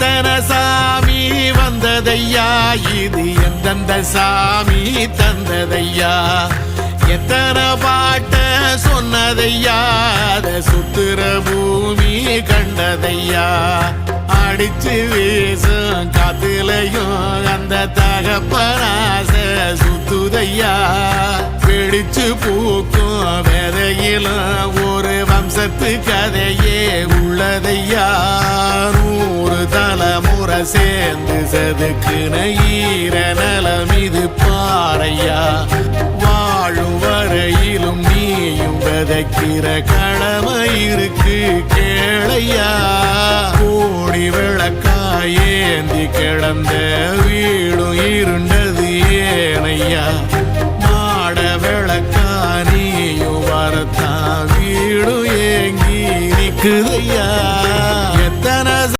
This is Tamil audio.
எத்தனை சாமி வந்ததையா, இது எந்தெந்த சாமி தந்ததையா, எத்தனை பாட்ட சொன்னதையா, அத சுத்துற பூமி கண்டதையா, அடிச்சு வீசும் காத்துலையும் அந்த தகப்பனாச சுத்துதையா, பிடிச்சு பூக்கும் விதையிலும் ஒரு வம்சத்து கதையே உள்ளதையா, 100 தலைமுறை சேர்ந்து செதுக்குன ஈர நலம் இது பாறையா, வாழும் வரையிலும் நீயும் விதைக்கிற கடமை இருக்கு கேளையா, கோடி விளக்காயேந்தி கிடந்த வீடும் இருண்டது ஏனையா, மாட விளக்கா நீயும் வரத்தான் வீடும் ஏங்கி நிக்குதையா.